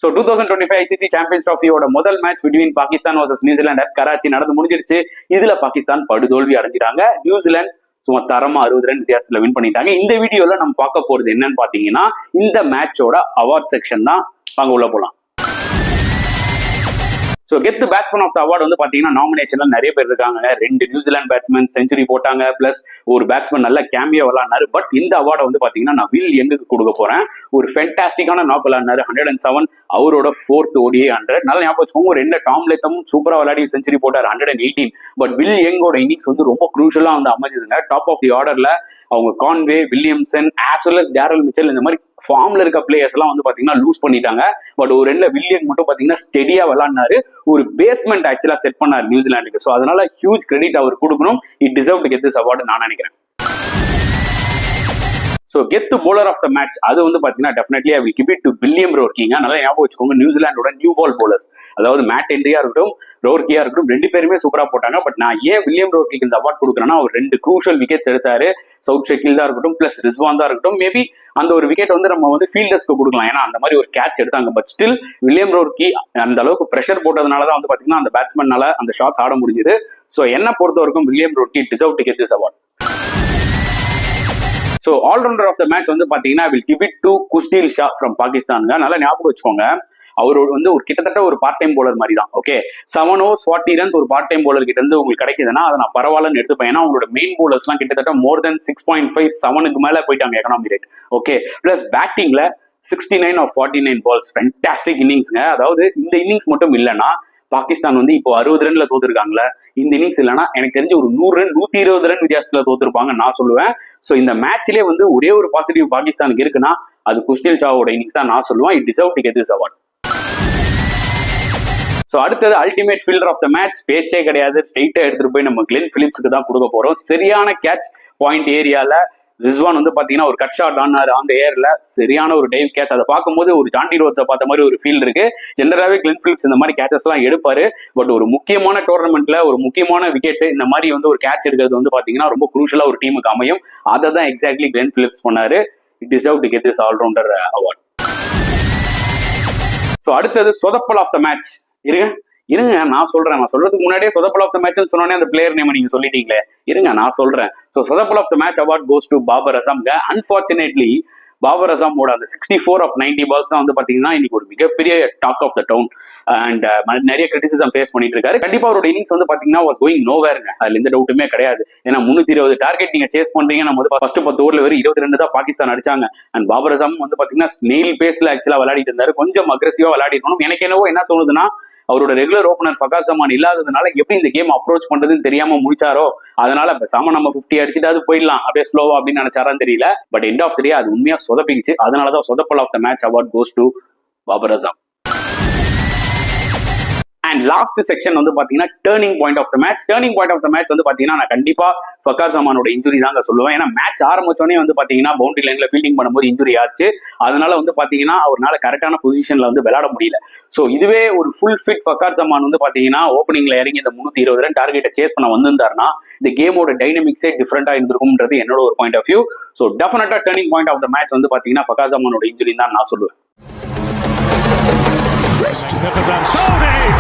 So 2025 ICC champions ட்ராஃபியோட முதல் match between Pakistan versus New Zealand Karachi நடந்து முடிஞ்சிருச்சு. இதுல பாகிஸ்தான் படுதோல்வி அடைஞ்சிட்டாங்க. நியூசிலாந்து சும்மா தரமா 60 ரன் வித்தியாசத்துல வின் பண்ணிட்டாங்க. இந்த வீடியோல நம்ம பார்க்க போறது என்னன்னு பாத்தீங்கன்னா இந்த மேட்சோட அவார்ட் செக்ஷன் தான். வாங்க உள்ள போலாம். So get the batsman of the award வந்து பாத்தீங்கன்னா நாமினேஷன்ல நிறைய பேர் இருக்காங்க. 2 நியூசிலாந்து பேட்ஸ்மேன் செஞ்சுரி போட்டாங்க, பிளஸ் ஒரு பேட்ஸ்மேன் நல்ல கேம்பியா விளாடினாரு. பட் இந்த அவார்டை வந்து பாத்தீங்கன்னா நான் வில் யங்குக்கு கொடுக்க போறேன். ஒரு ஃபென்டாஸ்டிக்கான நாக் விளாடினாரு. 107 அவரோட 4th ODI 100. நல்லா ஞாபகம் வச்சுக்கோங்க. ஒரு டாம் லேத்தமும் சூப்பரா விளையாடி செஞ்சுரி போட்டார் 118. பட் வில் யங்கோட இன்னிங்ஸ் வந்து ரொம்ப குரூஷலா வந்து அமைஞ்சதுங்க. டாப் ஆஃப் தி ஆர்டர்ல அவங்க Conway, Williamson as well as Daryl Mitchell இந்த மாதிரி ஃபார்ம்ல இருக்க பிளேயர்ஸ் எல்லாம் வந்து பாத்தீங்கன்னா லூஸ் பண்ணிட்டாங்க. பட் ஒரு ரெண்டுல வில்லியம் மட்டும் பாத்தீங்கன்னா ஸ்டெடியா விளையாடினாரு. ஒரு பேஸ்மெண்ட் ஆக்சுவலா செட் பண்ணார் நியூசிலாந்துக்கு. ஸோ அதனால ஹியூஜ் கிரெடிட் அவர் கொடுக்கணும். It deserve to get this award நான் நினைக்கிறேன். ஸோ கெத் போலர் ஆஃப் த மேட்ச் அது வந்து பாத்தீங்கன்னா definitely I will give it to William ரோர்கிங்க. நல்லா ஞாபகம் வச்சுக்கோங்க. நியூசிலாண்டோட நியூ பால் போலர்ஸ், அதாவது மேட் ஹென்ரியா இருக்கட்டும் ரோர்கியா இருக்கட்டும், 2 பேருமே சூப்பரா போட்டாங்க. பட் நான் ஏன் வில்லியம் ரோர்கிக்கு இந்த அவார்ட் கொடுக்குறேன்னா அவர் 2 க்ரூஷியல் விக்கெட்ஸ் எடுத்தாரு. சவுத் ஷெக்கில் தான் இருக்கட்டும், பிளஸ் ரிஸ்வான் தான் இருக்கட்டும். மேபி அந்த ஒரு விக்கெட் வந்து நம்ம வந்து ஃபீல்டர்ஸ்க்கு கொடுக்கலாம், ஏன்னா அந்த மாதிரி ஒரு கேட்ச் எடுத்தாங்க. பட் ஸ்டில் வில்லியம் ரோர்கி அந்த அளவுக்கு பிரஷர் போட்டதுனால தான் வந்து பாத்தீங்கன்னா அந்த பேட்ஸ்மேனால அந்த ஷாட்ஸ் ஆட முடிஞ்சது. ஸோ என்ன பொறுத்த வரைக்கும் William Rourke deserve to get this award. So all rounder of the match வந்து பாத்தீங்கன்னா will give it to Khushdil Shah from Pakistan. நல்லா ஞாபகம் வச்சுக்கோங்க. அவரோட வந்து ஒரு கிட்டத்தட்ட ஒரு பார்ட் டைம் போலர் மாதிரி தான். ஓகே, 7 overs 40 runs ஒரு பார்ட் டைம் போலர் கிட்ட இருந்து உங்களுக்கு கிடைக்குதுன்னா அதை நான் பரவாயில்லன்னு எடுத்துப்பேன். ஏன்னா அவங்களோட மெயின் போலர்ஸ் எல்லாம் கிட்டத்தட்ட மோர் தென் 6.5 7க்கு மேல போயிட்டாங்க எக்கனாமி ரேட். ஓகே, பிளஸ் பேட்டிங்ல 69 of 49 balls ஃபென்டாஸ்டிக் இன்னிங்ஸ்ங்க. அதாவது இந்த இன்னிங்ஸ் மட்டும் இல்லைன்னா பாகிஸ்தான் வந்து இப்போ 60 ரன்ல தோத்துருக்காங்களே, இந்த இன்னிங்ஸ் இல்லைன்னா எனக்கு தெரிஞ்ச ஒரு 100 ரன் 120 ரன் வித்தியாசத்துல தோத்துருப்பாங்க நான் சொல்லுவேன். ஸோ இந்த மேட்ச்லேயே வந்து ஒரே ஒரு பாசிட்டிவ் பாகிஸ்தானுக்கு இருக்குன்னா அது குஸ்டீல் ஷாவோட இன்னிங்ஸ் தான் நான் சொல்லுவேன். It deserve to get this award. So அடுத்தது ultimate fielder of the match பேச்சே கிடையாது. ஸ்ட்ரெயிட்டா எடுத்துட்டு போய் நம்ம கிளென் பிலிப்ஸ்க்கு தான் கொடுக்க போறோம். சரியான கேட்ச் பாயிண்ட் ஏரியால ரிஸ்வான் வந்து பாத்தீங்கன்னா ஒரு கட் ஷாட் ஆனாரு ஆன் த ஏர்ல. சரியான ஒரு டைவ் கேட்ச். அதை பார்க்கும்போது ஒரு ஜாண்டி ரோட்ஸை பார்த்த மாதிரி ஒரு ஃபீல் இருக்கு. ஜெனரலாவே கிளென் பிலிப்ஸ் இந்த மாதிரி கேச்சஸ் எல்லாம் எடுப்பாரு. பட் ஒரு முக்கியமான டோர்னமெண்ட்ல ஒரு முக்கியமான விக்கெட் இந்த மாதிரி வந்து ஒரு கேட்ச் எடுக்கிறது வந்து பாத்தீங்கன்னா ரொம்ப குரூஷலா ஒரு டீமுக்கு அமையும். அதை தான் எக்ஸாக்ட்லி கிளென் பிலிப்ஸ் பண்ணாரு. It deserve to get this allrounder award. So அடுத்தது சொதப்பல் ஆஃப் த மேட்ச். இருங்க நான் சொல்றதுக்கு முன்னாடியே சொதப்பல் ஆஃப் த மேட்ச் சொன்னோன்னே அந்த பிளேயர் நேம் நீங்க சொல்லிட்டீங்களே, இருங்க நான் சொல்றேன். ஸோ சொதப்பல் of the match award goes to Babar Azam. Unfortunately Babar அசாமோட அந்த 64 of 90 balls தான் வந்து பாத்தீங்கன்னா இன்னைக்கு ஒரு மிகப்பெரிய talk of the town and நிறைய கிரிட்டிசிசம் ஃபேஸ் பண்ணிட்டு இருக்காரு. கண்டிப்பா அவரோட இன்னிங்ஸ் வந்து பாத்தீங்கன்னா வாஸ் கோயிங் நோவேருங்க, அதுல எந்த டவுட்டுமே கிடையாது. ஏன்னா 320 டார்கெட் நீங்க சேஸ் பண்றீங்க. நம்ம வந்து ஃபர்ஸ்ட் 10 ஓவர்ல வெறும் 22 தான் பாகிஸ்தான் அடிச்சாங்க. அண்ட் பாபர் அசாம் வந்து பாத்தீங்கன்னா ஸ்னெயில் பேஸ்ல ஆக்சுவலா விளையாடிட்டு இருந்தாரு. கொஞ்சம் அக்ரெசிவா விளையாடி இருக்கணும். எனக்கு என்னவோ என்ன தோணுதுன்னா அவரோட ரெகுலர் ஓபனர் ஃபகார் ஜமான் இல்லாததுனால எப்படி இந்த கேம் அப்ரோச் பண்றதுன்னு தெரியாம முடிச்சாரோ, அதனால பேசாம நம்ம 50 அடிச்சுட்டு போயிடலாம் அப்படியே ஸ்லோவா அப்படின்னு நினைச்சாரான்னு தெரியல. But end of the day அது உண்மையா சொதப்பிச்சு. அதனாலதான் சொதப்பல் of the match award goes to Babar Azam. And last section வந்து பாத்தீங்கன்னா turning point of the match. Turning point of the match வந்து பாத்தீங்கன்னா நான் கண்டிப்பா ஃபகார் ஜமானோட இன்ஜுரி தாங்க சொல்லுவேன். ஏன்னா மேட்ச் ஆரம்பிச்சோடனே வந்து பாத்தீங்கன்னா பவுண்டரி லைன்ல ஃபீல்டிங் பண்ணும்போது இன்ஜுரி ஆச்சு. அதனால வந்து பாத்தீங்கன்னா அவரால் கரெக்டான பொசிஷன்ல வந்து விளையாட முடியல. ஸோ இதுவே ஒரு ஃபுல் ஃபிட் ஃபகார் ஜமான் வந்து பாத்தீங்கன்னா ஓப்பனிங்ல இறங்கி இந்த 320 ரன் டார்கெட்டை சேஸ் பண்ண வந்திருந்தாருன்னா இந்த கேமோட டைனமிக்ஸே டிஃபரெண்டா இருந்திருக்கும்ன்றது என்னோட ஒரு point of view. So definitely turning point of the match வந்து பாத்தீங்கன்னா ஃபகார் ஜமானோட இன்ஜுரி தான் நான் சொல்லுவேன்.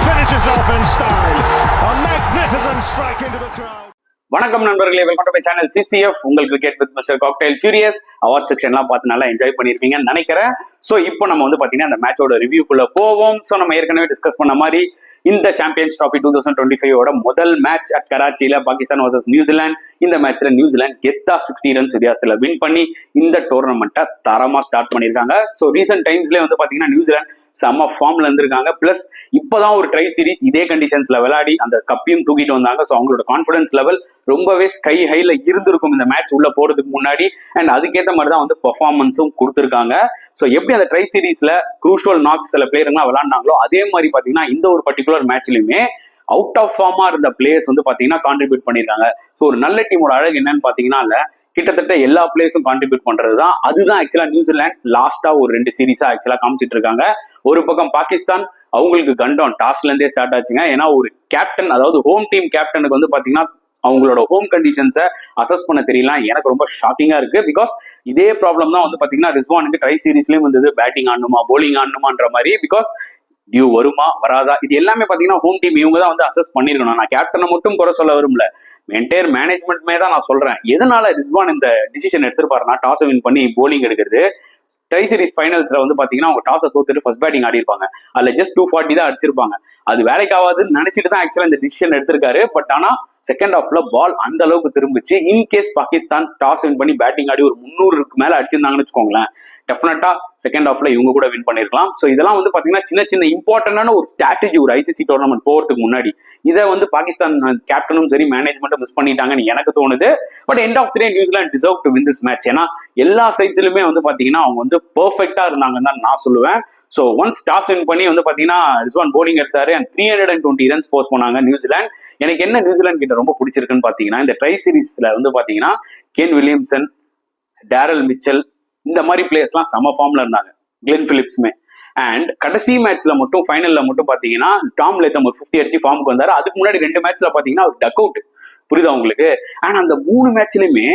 Finishes off in style. A magnificent strike into the crowd. வணக்கம் நண்பர்களே, welcome to my channel CCF. உங்களுக்கு cricket with mister cocktail furious award செக்ஷன்லாம் பார்த்து நல்லா என்ஜாய் பண்ணியிருப்பீங்கன்னு நினைக்கிறேன். ஸோ இப்போ நம்ம வந்து பார்த்தீங்கன்னா அந்த மேட்சோட ரிவ்யூக்குள்ள போவோம். ஸோ நம்ம ஏற்கனவே டிஸ்கஸ் பண்ண மாதிரி இந்த சாம்பியன்ஸ் ட்ராஃபி 2025 முதல் மேட்ச் அட் கராச்சியில பாகிஸ்தான் வர்சஸ் நியூசிலாந்து. இந்த மேட்ச்ல நியூசிலாந்து கெத்தா 60 runs வித்தியாசத்துல வின் பண்ணி இந்த டோர்னமெண்ட்டை தரமா ஸ்டார்ட் பண்ணியிருக்காங்க. ஸோ ரீசெண்ட் டைம்ஸ்லேயே வந்து பார்த்தீங்கன்னா நியூசிலாந்து செம்ம ஃபார்ம்ல இருந்திருக்காங்க. பிளஸ் இப்பதான் ஒரு ட்ரை சீரிஸ் இதே கண்டிஷன்ஸ்ல விளையாடி அந்த கப்பையும் தூக்கிட்டு வந்தாங்க. ஸோ அவங்களோட கான்ஃபிடன்ஸ் லெவல் ரொம்பவே ஸ்கை ஹைல இருந்திருக்கும் இந்த மேட்ச் உள்ள போறதுக்கு முன்னாடி. அண்ட் அதுக்கேற்ற மாதிரி தான் வந்து பெர்ஃபார்மன்ஸும் கொடுத்துருக்காங்க. ஸோ எப்படி அந்த ட்ரை சீரிஸ்ல குரூஷியல் நாக் சில பிளேயர்லாம் விளையாடினாங்களோ அதே மாதிரி பாத்தீங்கன்னா இந்த ஒரு பர்டிகுலர் மேட்ச்லயுமே அவுட் ஆஃப் ஃபார்மா இருந்த பிளேயர்ஸ் வந்து பாத்தீங்கன்னா கான்ட்ரிபியூட் பண்ணிருக்காங்க. ஸோ ஒரு நல்ல டீமோட அழகு என்னன்னு பாத்தீங்கன்னா கிட்டத்தட்ட எல்லா பிளேயர்ஸும் கான்ட்ரிபியூட் பண்றதுதான். அதுதான் ஆக்சுவலா நியூசிலாந்து லாஸ்டா ஒரு 2 சீரீஸா ஆக்சுவலா காமிச்சிட்டு இருக்காங்க. ஒரு பக்கம் பாகிஸ்தான் அவங்களுக்கு கண்டம் டாஸ்ல இருந்தே ஸ்டார்ட் ஆச்சுங்க. ஏன்னா ஒரு கேப்டன், அதாவது ஹோம் டீம் கேப்டனுக்கு வந்து பாத்தீங்கன்னா அவங்களோட ஹோம் கண்டிஷன்ஸை அசஸ் பண்ண தெரியல. எனக்கு ரொம்ப ஷாக்கிங்கா இருக்கு. பிகாஸ் இதே ப்ராப்ளம் தான் வந்து பாத்தீங்கன்னா ரிஸ்வானுக்கு ட்ரை சீரீஸ்லயும் வந்தது. பேட்டிங் ஆடணுமா போலிங் ஆடணுமான்ற மாதிரி. பிகாஸ் டியூ வருமா வராதா இது எல்லாமே பாத்தீங்கன்னா ஹோம் டீம் இவங்க தான் வந்து அசஸ் பண்ணிருக்கணும். நான் கேப்டனை மட்டும் குறை சொல்ல வரும்ல, என்டையர் மேனேஜ்மெண்ட்மே தான் நான் சொல்றேன். எதனால ரிஸ்வான் இந்த டிசிஷன் எடுத்திருப்பாருன்னா, டாஸ் வின் பண்ணி போலிங் எடுக்கிறது. ட்ரை சீரிஸ் ஃபைனல்ஸ்ல வந்து பாத்தீங்கன்னா அவங்க டாஸை தோத்துட்டு ஃபர்ஸ்ட் பேட்டிங் ஆடி இருப்பாங்க. அதுல ஜஸ்ட் 240 தான் அடிச்சிருப்பாங்க. அது வேலைக்காவாதுன்னு நினைச்சிட்டு தான் ஆக்சுவலா இந்த டிசிஷன் எடுத்திருக்காரு. பட் ஆனா செகண்ட் ஹாஃப்ல பால் அந்த அளவுக்கு திரும்பிச்சு. இன்கேஸ் பாகிஸ்தான் டாஸ் வின் பண்ணி பேட்டிங் ஆடி ஒரு 300க்கு மேல அடிச்சிருந்தாங்கன்னு வச்சுக்கோங்களேன், டெஃபினட்டா செகண்ட் ஹாஃப்ல இவங்க கூட வின் பண்ணிருக்கலாம். ஸோ இதெல்லாம் வந்து பாத்தீங்கன்னா சின்ன சின்ன இம்பார்ட்டன்டான ஒரு ஸ்ட்ராட்டஜி ஒரு ஐசிசி டோர்னமெண்ட் போறதுக்கு முன்னாடி. இதை வந்து பாகிஸ்தான் கேப்டனும் சரி மேனேஜ்மெண்ட்டும் மிஸ் பண்ணிட்டாங்கன்னு எனக்கு தோணுது. But end of the day New Zealand deserve to win this match. ஏன்னா எல்லா சைட்ஸ்லுமே வந்து பாத்தீங்கன்னா அவங்க வந்து பெர்ஃபெக்டா இருந்தாங்கன்னு தான் நான் சொல்லுவேன். ஸோ ஒன்ஸ் டாஸ் வின் பண்ணி வந்து பாத்தீங்கன்னா ரிஸ்வான் போலிங் எடுத்தாரு அண்ட் 320 ரன்ஸ் போஸ்ட் பண்ணாங்க நியூசிலாந்து. எனக்கு என்ன நியூசிலாந்து கிட்ட ரொம்ப பிடிச்சிருக்குன்னு பாத்தீங்கன்னா, இந்த ட்ரை சீரீஸ்ல வந்து பாத்தீங்கன்னா கேன் வில்லியம்சன், டேரல் மிச்சல் இந்த மாதிரி பிளேயர்ஸ்லாம் செம ஃபார்ம்ல இருந்தாங்க. கிளென் பிலிப்ஸுமே. அண்ட் கடைசி மேட்ச்ல மட்டும் ஃபைனல்ல மட்டும் பாத்தீங்கன்னா டாம் லேத்தம் ஒரு 50 அடிச்சு ஃபார்முக்கு வந்தாரு. அதுக்கு முன்னாடி 2 மேட்ச்ல பாத்தீங்கன்னா அவர் டக் அவுட். புரியுதா உங்களுக்கு? அண்ட் அந்த 3 மேட்ச்லயுமே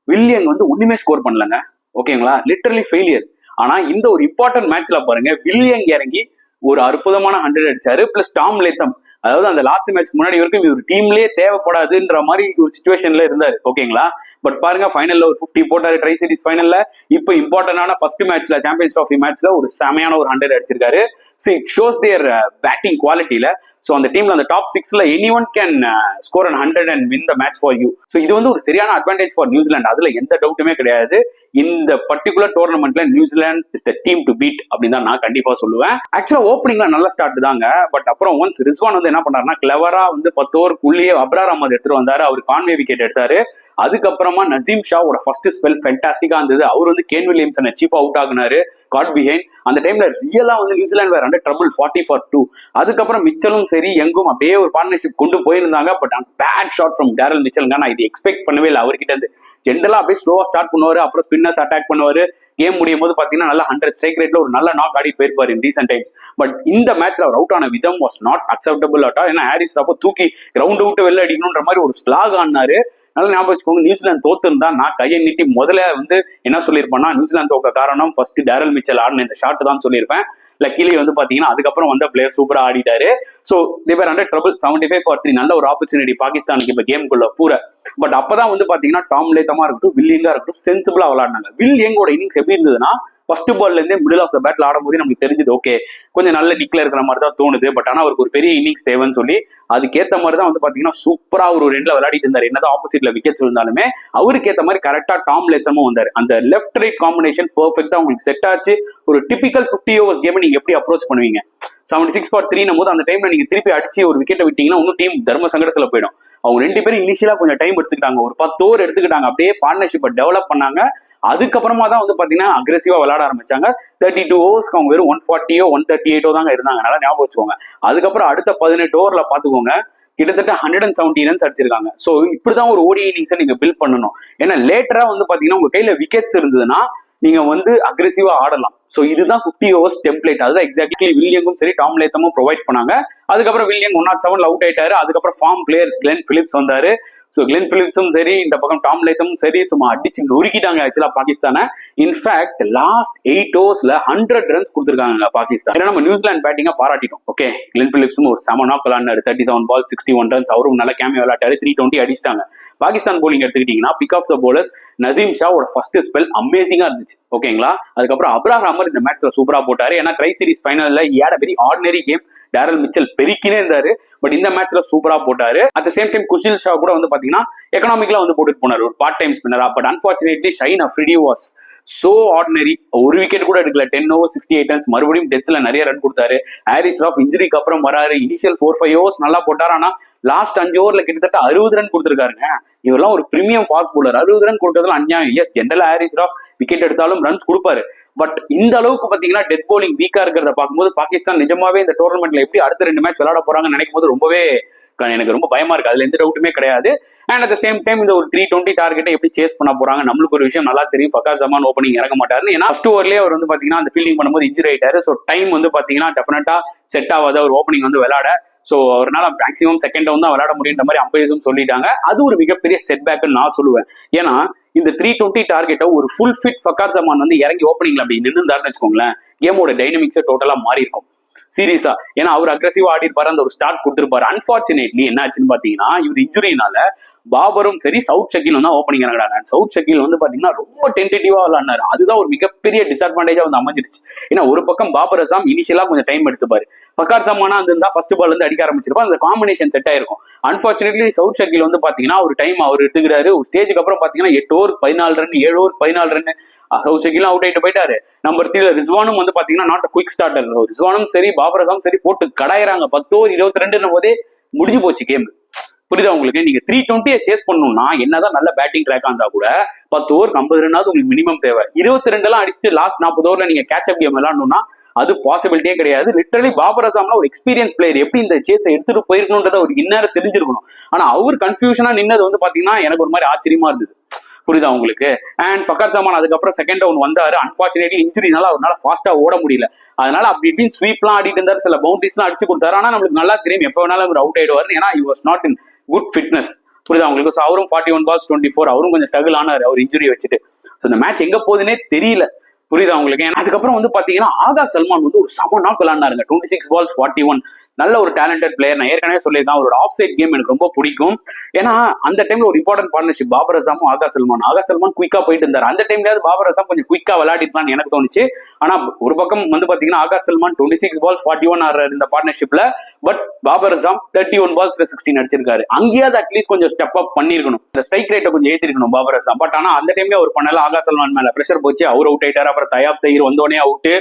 வில்லியங் வந்து ஒண்ணுமே ஸ்கோர் பண்ணலங்க. ஓகேங்களா? Literally failure. ஆனா இந்த ஒரு இம்பார்ட்டன்ட் மேட்ச்ல பாருங்க, வில்லியங் இறங்கி ஒரு அற்புதமான 100 அடிச்சாரு. பிளஸ் டாம் லேத்தம், அதாவது அந்த லாஸ்ட் மேட்ச் முன்னாடி வரைக்கும் இவர் டீம்லயே தேவைப்படாதுன்ற மாதிரி ஒரு சிச்சுவேஷன்ல இருந்தாரு. ஓகேங்களா? பட் பாருங்க ஃபைனல்ல ஒரு 50 போட்டாரு ட்ரை சீரிஸ் ஃபைனல்ல. இப்போ இம்பார்ட்டன்டான ஃபர்ஸ்ட் மேட்ச்ல சாம்பியன்ஸ் ட்ராஃபி மேட்ச்ல ஒரு செமையான ஒரு 100 அடிச்சிருக்காரு. So it shows their batting குவாலிட்டியில. ஸோ அந்த டீம்ல அந்த டாப் 6ல anyone can score and 100 and win the match for you. So இது வந்து ஒரு சரியான அட்வான்டேஜ் ஃபார் நியூசிலாந்து. அதுல எந்த டவுட்டுமே கிடையாது. இந்த பர்டிகுலர் டோர்னமெண்ட்ல New Zealand is the team to beat அப்படின்னு தான் நான் கண்டிப்பா சொல்லுவேன். ஆக்சுவலா ஓப்பனிங்ல நல்ல ஸ்டார்ட் தாங்க. பட் அப்புறம் ஒன்ஸ் ரிஸ்வான் வந்து என்ன பண்ணாருன்னா, கிளவரா வந்து 10 ஓவருக்குள்ளேயே அப்ரார் அஹ்மத் எடுத்துட்டு வந்தாரு. அவர் கான்வே விக்கெட் எடுத்தாரு. அதுக்கப்புறமா நசீம் ஷாவோட ஃபர்ஸ்ட் ஸ்பெல் ஃபென்டாஸ்டிக்கா இருந்தது. அவர் வந்து கேன் வில்லியம்சனை சீப்பா அவுட் ஆகுனாரு காட் பிஹைண்ட். அந்த டைம்ல ரியலா வந்து நியூசிலாந்து வேற ட்ரபிள் 40-2. அதுக்கப்புறம் மிச்சலும் சரி யங்கும் அப்படியே ஒரு பார்ட்னர்ஷிப் கொண்டு போயிருந்தாங்க. But bad shot from Daryl மிச்சல்ங்க. நான் இது எக்ஸ்பெக்ட் பண்ணவே இல்லை அவர்கிட்ட இருந்து. ஜென்ரலா அப்படியே ஸ்லோவா ஸ்டார்ட் பண்ணுவாரு, அப்புறம் ஸ்பின்னர்ஸ் அட்டாக் பண்ணுவாரு. கேம் முடியும் போது பாத்தீங்கன்னா நல்லா 100 ஸ்ட்ரைக் ரேட்ல ஒரு நல்ல நாக் ஆடி போயிருப்பாரு இன் ரீசன்ட் டைம்ஸ். பட் இந்த மேட்ச்ல அவர் அவுட் ஆன விதம் was not acceptable at all. ஏன்னா ஹாரிஸ் ராஃபோ தூக்கி கிரவுண்ட் விட்டு வெளில அடிக்கணும்ன்ற மாதிரி ஒரு ஸ்லாக் ஆனாரு. நல்லா ஞாபகம் வச்சுக்கோங்க, நியூசிலாந்து தோத்துருந்தா நான் கையை நீட்டி முதல்ல வந்து என்ன சொல்லியிருப்பேன்னா, நியூசிலாந்து தோக்க காரணம் ஃபர்ஸ்ட் டேரல் மிச்சல் ஆடின இந்த ஷாட் தான் சொல்லியிருப்பேன். லக்கிலி வந்து பாத்தீங்கன்னா அதுக்கப்புறம் வந்த பிளேயர் சூப்பரா ஆடிட்டாரு. So they were under trouble 75-3. நல்ல ஒரு ஆப்பர்ச்சுனிட்டி பாகிஸ்தானுக்கு இப்ப கேமுக்குள்ள பூரா. பட் அப்பதான் வந்து பாத்தீங்கன்னா டாம் லேத்தமா இருக்கட்டும், வில்லியங்கா இருக்கட்டும் சென்சிபிளா விளையாடினாங்க. வில்லியங்கோட இன்னிங்ஸ் எப்படி இருந்ததுன்னா, ஃபர்ஸ்ட் பால்ல இருந்தே மிடில் ஆஃப் த பேட்ல ஆடும்போது நமக்கு தெரிஞ்சது ஓகே கொஞ்சம் நல்ல நிக்ல இருக்கிற மாதிரி தான் தோணுது. பட் ஆனா அவருக்கு ஒரு பெரிய இன்னிங்ஸ் தேவைன்னு சொல்லி அதுக்கேற்ற மாதிரி தான் வந்து பாத்தீங்கன்னா சூப்பரா ஒரு ரெண்டுல விளையாடிட்டு இருந்தாரு. என்னதான் ஆப்போசிட்ல விக்கெட்ஸ் இருந்தாலுமே அவருக்கு ஏற்ற மாதிரி கரெக்டா டாம் லேத்தமும் வந்தாரு. அந்த லெஃப்ட் ரைட் காம்பினேஷன் பெர்ஃபெக்ட்டா உங்களுக்கு செட் ஆச்சு. ஒரு டிபிக்கல் 50 ஓவர்ஸ் கேம் நீங்க எப்படி அப்ரோச் பண்ணுவீங்க? 76-3 போது அந்த டைம்ல நீங்க திருப்பி அடிச்சு ஒரு விக்கெட்டை விட்டீங்கன்னா இன்னும் டீம் தர்ம சங்கடத்துல போயிடும். அவங்க 2 பேரும் இனிஷியலா கொஞ்சம் டைம் எடுத்துக்கிட்டாங்க, ஒரு 10 ஓவர் எடுத்துக்கிட்டாங்க, அப்படியே பார்ட்னர்ஷிப்பை டெவலப் பண்ணாங்க. அதுக்கப்புறமா தான் வந்து பாத்தீங்கன்னா அக்ரெசிவா விளையாட ஆரம்பிச்சாங்க. 32 ஓவர்ஸ்க்கு அவங்க வெறும் 140 138 தாங்க இருந்தாங்க. நல்லா ஞாபகம் வச்சுக்கோங்க. அதுக்கப்புறம் அடுத்த 18 ஓவர்ல பாத்துக்கோங்க கிட்டத்தட்ட 170 ரன்ஸ் அடிச்சிருக்காங்க. ஸோ இப்படிதான் ஒரு ஓடி இன்னிங்ஸை நீங்க பில்ட் பண்ணணும். ஏன்னா லேட்டரா வந்து பாத்தீங்கன்னா உங்க கையில விக்கெட்ஸ் இருந்ததுன்னா நீங்க வந்து அக்ரெசிவா ஆடலாம். ஸோ இதுதான் 50 ஓவர்ஸ் டெம்ப்ளேட். அதுதான் எக்ஸாக்ட்லி வில்லியங்கும் சரி டாம் லேத்தமும் ப்ரொவைட் பண்ணாங்க. அதுக்கப்புறம் வில்லியங் 107 அவுட் ஆயிட்டாரு. அதுக்கப்புறம் ஃபார்ம் பிளேயர் கிளென் பிலிப்ஸ் வந்தாரு. ஸோ கிளென் பிலிப்ஸும் சரி இந்த பக்கம் டாம் லேத்தமும் சரி சும்மா அடிச்சு நொறுக்கிட்டாங்க ஆக்சுவலா பாகிஸ்தானை. இன்ஃபேக்ட் லாஸ்ட் 8 ஓவர்ஸ்ல 100 ரன்ஸ் கொடுத்துருக்காங்க பாகிஸ்தான். ஏன்னா நம்ம நியூசிலாந்து பேட்டிங்கா பாராட்டிட்டோம். ஓகே கிளென் பிலிப்ஸும் ஒரு 7 நாக் விளையாடினாரு. 37 பால் 61 ரன்ஸ். அவரும் நல்ல கேமியோ விளையாட்டாரு. 320 அடிச்சிட்டாங்க. பாகிஸ்தான் போலிங் எடுத்துக்கிட்டீங்கன்னா pick of the bowlers Naseem ஷாவோட ஃபர்ஸ்ட் ஸ்பெல் அமேசிங்கா இருந்துச்சு. ஓகேங்களா? அதுக்கப்புறம் அப்ரார் அஹ்மத் இந்த மேட்ச்ல சூப்பரா போட்டாரு. ஏன்னா ட்ரை சீரிஸ் ஃபைனல்ல had a very ordinary game. Daryl Mitchell பெருக்கினே இருந்தாரு. பட் இந்த மேட்ச்ல சூப்பரா போட்டாரு. At the same time Khushdil Shah கூட வந்து பாத்தீங்கன்னா எக்கனாமிக்கலா வந்து போட்டுட்டு போனாரு ஒரு பார்ட் டைம் ஸ்பின்னரா. But unfortunately Shaheen Afridi was so ordinary. ஒரு விக்கெட் கூட எடுக்கல. 10 ஓவர் 68 ரன்ஸ். மறுபடியும் டெத்ல நிறைய ரன் கொடுத்தாரு. ஹாரிஸ் ராஃப் இன்ஜுரிக்கு அப்புறம் வராரு. இனிஷியல் 4-5 ஓவர்ஸ் நல்லா போட்டாரு. ஆனா லாஸ்ட் 5 ஓவர்ல கிட்டத்தட்ட 60 ரன் கொடுத்துருக்காருங்க. இவரெல்லாம் ஒரு பிரீமியம் ஃபாஸ்ட் பவுலர். 60 ரன் கொடுக்கறதுல அநியாயம். எஸ் ஜெனரலா ஹாரிஸ் ராஃப் விக்கெட் எடுத்தாலும் ரன்ஸ் கொடுப்பாரு. பட் இந்த அளவுக்கு பாத்தீங்கன்னா டெத் போலிங் வீக்கா இருக்கிறத பார்க்கும்போது பாகிஸ்தான் நிஜமாவே இந்த டோர்னமெண்ட்ல எப்படி அடுத்த 2 மேட்ச் விளையாட போறாங்கன்னு நினைக்கும் போது ரொம்பவே எனக்கு ரொம்ப பயமா இருக்கு. அதுல எந்த டவுட்டுமே கிடையாது. And at the same time இந்த ஒரு 320 டார்கெட்டை எப்படி சேஸ் பண்ண போறாங்க நம்மளுக்கு ஒரு விஷயம் நல்லா தெரியும். ஃபக்கார் ஜமான் ஓப்பனிங் இறங்க மாட்டாருன்னு. ஏன்னா ஃபர்ஸ்ட் ஓவர்லயே அவர் வந்து பாத்தீங்கன்னா அந்த ஃபீல்டிங் பண்ணும்போது இன்ஜுரி ஆயிட்டாரு. ஸோ டைம் வந்து பாத்தீங்கன்னா டெஃபினட்டா செட் ஆகாது அவர் ஓப்பனிங் வந்து விளையாட. ஸோ அவரால் மேக்ஸிமம் செகண்ட் டவுன் தான் விளையாட முடியுன்ற மாதிரி அம்பையர்ஸும் சொல்லிட்டாங்க. அது ஒரு மிகப்பெரிய செட் பேக்னு நான் சொல்லுவேன். ஏன்னா இந்த 320 டார்கெட்டை ஒரு ஃபுல் ஃபிட் ஃபக்கார் ஜமான் வந்து இறங்கி ஓப்பனிங்ல அப்படி நின்றுந்தாருன்னு வச்சுக்கோங்களேன், கேமோட டைனமிக்ஸை டோட்டலா மாறி இருக்கும் சீரியஸா. ஏன்னா அவர் அக்ரெசிவா ஆடி இருப்பாரு, அந்த ஒரு ஸ்டார்ட் கொடுத்துருப்பாரு. அன்பார்ச்சுனேட்லி என்ன ஆச்சுன்னு பாத்தீங்கன்னா, இவர் இன்ஜுரினால பாபரும் சரி சவுத் ஷக்கீலும் தான் ஓப்பனிங் இறங்குறாங்க. சவுத் ஷக்கீல் வந்து பாத்தீங்கன்னா ரொம்ப டென்டேட்டிவா விளையாடினாரு. அதுதான் ஒரு மிகப்பெரிய டிஸ்அட்வான்டேஜா வந்து அமைஞ்சிருச்சு. ஏன்னா ஒரு பக்கம் பாபர் அசாம் இனிஷியலா கொஞ்சம் டைம் எடுத்துப்பாரு, ஃபக்கார் ஜமானா இருந்தா ஃபர்ஸ்ட் பால் வந்து அடிக்க ஆரம்பிச்சிருப்பா, அந்த காம்பினேஷன் செட் ஆயிருக்கும். அன்பார்ச்சுனேட்லி சவுத் ஷக்கீல் வந்து பாத்தீங்கன்னா ஒரு டைம் அவர் எடுத்துக்கிறாரு. ஒரு ஸ்டேஜுக்கு அப்புறம் பாத்தீங்கன்னா 8 over 14 run 7 over 14 run Saud ஷக்கீலும் அவுட் ஆயிட்டு போயிட்டாரு. நம்பர் 3 ரிஸ்வானும் வந்து பாத்தீங்கன்னா நாட் குயிக் ஸ்டார்டர். ரிஸ்வானும் சரி பாபர் அசாம் சரி போட்டு கடாயிறாங்க. 10 ஓவர் 22 போதே முடிஞ்சு போச்சு கேம். புரியுதா உங்களுக்கு? நீங்க 320 சேஸ் பண்ணணும்னா என்னதான் நல்ல பேட்டிங் ட்ராக்கா இருந்தா கூட 10 ஓவருக்கு 50 ரன்னாவது உங்களுக்கு மினிமம் தேவை. 22 எல்லாம் அடிச்சுட்டு லாஸ்ட் 40 ஓவர்ல நீங்க கேட்ச் அப் கேம் விளையாடணும்னா அது பாசிபிலிட்டியே கிடையாது. லிட்டரலி பாபர் அசாம்லாம் ஒரு எக்ஸ்பீரியன்ஸ் பிளேயர், எப்படி இந்த சேஸை எடுத்துட்டு போயிருக்கணும்ன்றத ஒரு இந்நேரம் தெரிஞ்சிருக்கணும். ஆனா அவர் கன்ஃபியூஷனா நின்னது வந்து பாத்தீங்கன்னா எனக்கு ஒரு மாதிரி ஆச்சரியமா இருந்தது. புரியுதா உங்களுக்கு? அண்ட் ஃபக்கார் ஜமான் அதுக்கப்புறம் செகண்ட் டவுன் வந்தாரு. அன்பார்ச்சுனேட்லி இன்ஜுரினால அவரால் ஃபாஸ்டா ஓட முடியல. அதனால அப்படி இப்படின்னு ஸ்வீப்லாம் ஆடிட்டு இருந்தாரு, சில பவுண்டரிஸ்லாம் அடிச்சு கொடுத்தாரு. ஆனா நம்மளுக்கு நல்லா தெரியும் எப்போ வேணாலும் அவர் அவுட் ஆயிடுவாரு. ஏன்னா he was not in good fitness. புரியுதா உங்களுக்கு? ஸோ அவரும் 41 balls 24 அவரும் கொஞ்சம் ஸ்ட்ரகிள் ஆனாரு அவர் இன்ஜுரி வச்சுட்டு. ஸோ இந்த மேட்ச் எங்க போகுதுன்னே தெரியல. புரியுதா உங்களுக்கு? அதுக்கப்புறம் வந்து பாத்தீங்கன்னா ஆகா சல்மான் வந்து ஒரு செம நாக் விளையாடினாருங்க. 26 balls 41. நல்ல ஒரு டேலண்டட் பிளேயர். நான் ஏற்கனவே சொல்லியிருக்கேன் அவரோட ஆஃப் சைட் கேம் எனக்கு ரொம்ப பிடிக்கும். ஏன்னா அந்த டைம்ல ஒரு இம்பார்ட்டன்ட் பார்ட்னர்ஷிப் பாபர் அசாமும் ஆகா சல்மான் குயிக்கா போயிட்டு இருந்தாரு. அந்த டைம்லயாவது பாபர் அசாம் கொஞ்சம் குயிக்கா விளையாடிருக்கலாம்னு எனக்கு தோணுச்சு. ஆனா ஒரு பக்கம் வந்து பாத்தீங்கன்னா ஆகா சல்மான் 26 balls 41 ஆடுறாரு இந்த பார்ட்னர்ஷிப்ல. பட் பாபர் அசாம் 31 balls 16 அடிச்சிருக்காரு. அங்கேயாவது அட்லீஸ்ட் கொஞ்சம் ஸ்டெப் அப் பண்ணிருக்கணும், இந்த ஸ்ட்ரைக் ரேட்டை கொஞ்சம் ஏத்திருக்கணும் பாபர் அசாம். பட் ஆனா அந்த டைம்ல அவர் பண்ணல. ஆகா சல்மான் மேல பிரஷர் போச்சு, அவர் அவுட் ஆயிட்டாரு. அப்புறம் தயாப் தயிர் வந்தோடனே அவுட்டு.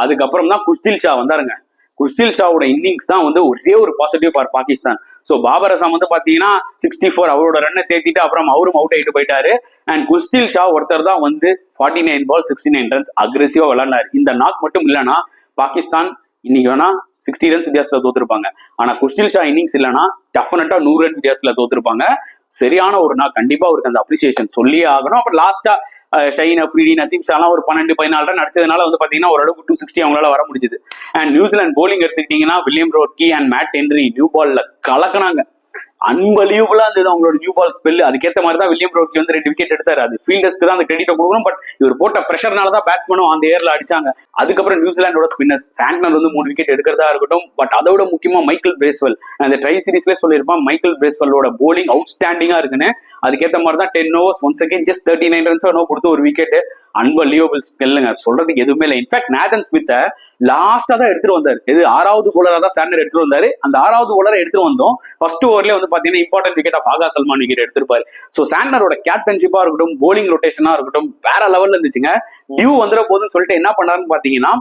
அதுக்கப்புறம் தான் குஸ்தில் ஷா வந்தாருங்க. குஸ்தில் ஷாவோட இன்னிங்ஸ் தான் வந்து ஒரே ஒரு positive for Pakistan. So Babar Azam வந்து பாத்தீங்கன்னா 64 அவரோட ரன்னை தேத்திட்டு அப்புறம் அவரும் அவுட் ஆயிட்டு போயிட்டாரு. அண்ட் குஸ்தில் ஷா ஒருத்தர் தான் வந்து 49 balls 69 runs அக்ரெசிவா விளையாடினாரு. இந்த நாக் மட்டும் இல்லைன்னா பாகிஸ்தான் இன்னைக்கு வேணா 60 runs வித்தியாசத்துல தோத்துருப்பாங்க. ஆனா குஸ்தில் ஷா இன்னிங்ஸ் இல்லைன்னா டெஃபினட்டா 100 run வித்தியாசத்துல தோத்துருப்பாங்க. சரியான ஒரு நாள், கண்டிப்பா அவருக்கு அந்த அப்ரிசியேஷன் சொல்லியே ஆகணும். அப்புறம் லாஸ்டா ஷஹீன் அஃப்ரிடி நசீம் ஷாலாம் ஒரு 12-14 ரன் அடிச்சதுனால வந்து பாத்தீங்கன்னா ஓரளவுக்கு 260 அவங்களால வர முடிஞ்சது. அண்ட் நியூசிலாந்து போலிங் எடுத்துக்கிட்டீங்கன்னா William Rourke and Matt Henry new பால்ல கலக்குனாங்க. அன்பலியபிளா இருந்தது அவங்களோட நியூ பால் ஸ்பெல். அதுக்கேற்ற மாதிரி தான் வில்லியம் ரோட்கி வந்து 2 விக்கெட் எடுத்தாரு. அது ஃபீல்டர்ஸ்க்கு தான் அந்த கிரெடிட்டை கொடுக்கணும். பட் இவர் போட்ட பிரஷர்னால தான் பேட்ஸ்மேனும் அந்த ஏர்ல அடிச்சாங்க. அதுக்கப்புறம் நியூசிலாண்டோட ஸ்பின்னர்ஸ் சாண்ட்னர் வந்து 3 விக்கெட் எடுக்கிறதா இருக்கட்டும். பட் அதோட முக்கியமா மைக்கேல் பிரேஸ்வெல், அந்த ட்ரை சீரீஸ்ல சொல்லியிருப்பான் மைக்கேல் பிரேஸ்வெல்லோட போலிங் அவுட்ஸ்டாண்டிங்கா இருக்குன்னு. அதுக்கேற்ற மாதிரி தான் 10 overs once again just 39 runs கொடுத்து ஒரு விக்கெட். அன்பலியபிள் ஸ்பெல்லுங்க, சொல்றதுக்கு எதுவுமே இல்லை. இன்ஃபேக்ட் நேதன் ஸ்மித்தை லாஸ்டா தான் எடுத்துட்டு வந்தாரு. இது 6வது போலரா தான் சாண்ட்னர் எடுத்துட்டு வந்தாரு. அந்த 6வது போலரை எடுத்துட்டு வந்தோம். ஃபர்ஸ்ட் ஓவர்லயே வந்து பாத்தீங்கன்னா இம்பார்ட்டன்ட் விக்கெட் ஆஃப் ஆகா சல்மான் விக்கெட் எடுத்திருப்பாரு. சோ சாண்ட்னரோட கேப்டன்ஷிப்பா இருக்கட்டும், போலிங் ரொட்டேஷனா இருக்கட்டும் வேற லெவல்ல இருந்துச்சுங்க. டியூ வந்துட போதுன்னு சொல்லிட்டு என்ன பண்ணாருன்னு பாத்தீங்கன்னா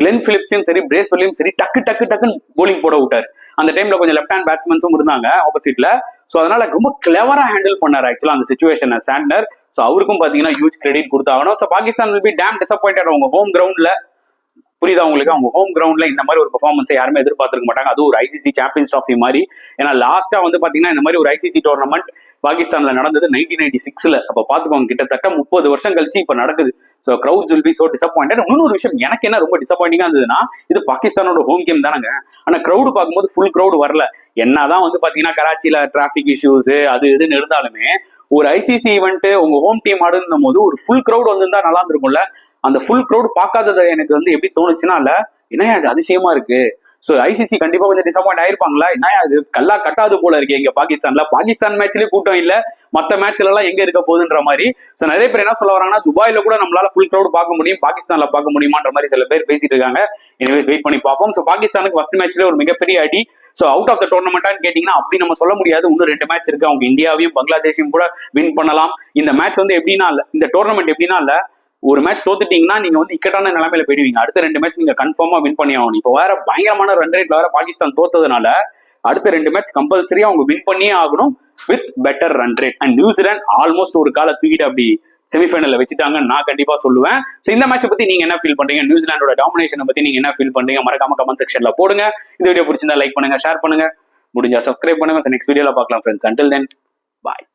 கிளென் பிலிப்ஸையும் சரி பிரேஸ்வெல்லையும் சரி டக்குன்னு போலிங் போட விட்டாரு. அந்த டைம்ல கொஞ்சம் லெஃப்ட் ஹேண்ட் பேட்ஸ்மேன்ஸும் இருந்தாங்க ஆப்போசிட்ல. சோ அதனால ரொம்ப கிளவரா ஹேண்டில் பண்ணாரு ஆக்சுவலா அந்த சிச்சுவேஷனை சாண்ட்னர். சோ அவருக்கும் பாத்தீங்கன்னா ஹியூஜ் கிரெடிட் கொடுத்தாகணும். So Pakistan will be damn disappointed அவங்க ஹோம் கிரவுண்ட்ல. புரியுதா உங்களுக்கு? அவங்க ஹோம் கிரவுண்ட்ல இந்த மாதிரி ஒரு பெர்ஃபார்மன்ஸை யாருமே எதிர்பார்த்திருக்க மாட்டாங்க. அது ஒரு ஐசிசி சாம்பியன்ஸ் ட்ராஃபி மாதிரி. ஏன்னா லாஸ்டா வந்து பாத்தீங்கன்னா இந்த மாதிரி ஒரு ஐசிசி டோர்னமெண்ட் பாகிஸ்தான்ல நடந்தது 1996ல. அப்ப பாத்துக்கோங்க, கிட்டத்தட்ட 30 வருஷம் கழிச்சு இப்ப நடக்குது. So crowds will be so disappointed. இன்னொரு விஷயம் எனக்கு என்ன ரொம்ப டிசப்பாயிண்டிங்கா இருந்ததுன்னா, இது பாகிஸ்தானோட ஹோம் கேம் தானங்க. ஆனா கிரௌடு பார்க்கும்போது ஃபுல் கிரௌடு வரல. என்னதான் வந்து பாத்தீங்கன்னா கராச்சியில டிராபிக் இஷ்யூஸ் அது இதுன்னு இருந்தாலுமே ஒரு ஐசிசி ஈவெண்ட் உங்க ஹோம் டீம் ஆடுன்னும் போது ஒரு ஃபுல் கிரௌட் வந்திருந்தா நல்லா இருந்திருக்கும்ல. அந்த ஃபுல் கிரௌட் பார்க்காதது எனக்கு வந்து எப்படி தோணுச்சுன்னா, இல்ல என்ன அது அதிசயமா இருக்கு. சோ ஐசிசி கண்டிப்பா கொஞ்சம் டிசப்பாயிண்ட் ஆயிருப்பாங்களா, என்ன அது கல்லா கட்டாது போல இருக்கு இங்க பாகிஸ்தான்ல. பாகிஸ்தான் மேட்ச்லயே கூட்டம் இல்ல, மத்த மேட்ச்ல எல்லாம் எங்க இருக்க போகுதுன்ற மாதிரி. சோ நிறைய பேர் என்ன சொல்ல வராங்கன்னா, துபாயில கூட நம்மளால ஃபுல் கிரௌட் பார்க்க முடியும், பாகிஸ்தான்ல பார்க்க முடியுமான்ற மாதிரி சில பேர் பேசிட்டு இருக்காங்க. எனிவேஸ் வெயிட் பண்ணி பார்ப்போம். சோ பாகிஸ்தானுக்கு ஃபர்ஸ்ட் மேட்ச்ல ஒரு மிகப்பெரிய அடி. சோ அவுட் ஆஃப் த டோர்னமெண்டான்னு கேட்டீங்கன்னா அப்படி நம்ம சொல்ல முடியாது. இன்னும் 2 மேட்ச் இருக்கு. அவங்க இந்தியாவையும் பங்களாதேஷையும் கூட வின் பண்ணலாம். இந்த மேட்ச் வந்து எப்படின்னா இல்ல, இந்த டோர்னமெண்ட் எப்படின்னா இல்ல, ஒரு மேட்ச் தோத்துட்டீங்கன்னா நீங்க வந்து இக்கட்டான நிலைமையில போயிடுவீங்க. அடுத்த 2 மேட்ச் நீங்க கன்ஃபார்மா வின் பண்ணி ஆகணும். இப்போ வேற பயங்கரமான ரன் ரேட்ல வேற பாகிஸ்தான் தோத்ததுனால அடுத்த 2 மேட்ச் கம்பல்சரியா அவங்க வின் பண்ணியே ஆகணும் with better run rate. And New Zealand almost ஒரு கால தூக்கிட்டு அப்படி செமிஃபைனல்ல வச்சுட்டாங்கன்னு நான் கண்டிப்பா சொல்லுவேன். சோ இந்த மேட்சை பத்தி நீங்க என்ன ஃபீல் பண்றீங்க, நியூசிலாண்டோட டாமினேஷனை பத்தி நீங்க என்ன ஃபீல் பண்றீங்க, மறக்காம கமெண்ட் செக்ஷன்ல போடுங்க. இந்த வீடியோ பிடிச்சிருந்தா லைக் பண்ணுங்க, ஷேர் பண்ணுங்க, முடிஞ்சா சப்ஸ்கிரைப் பண்ணுங்க. நெக்ஸ்ட் வீடியோல பார்க்கலாம் ஃப்ரெண்ட்ஸ். அன்டில் தென் பாய்.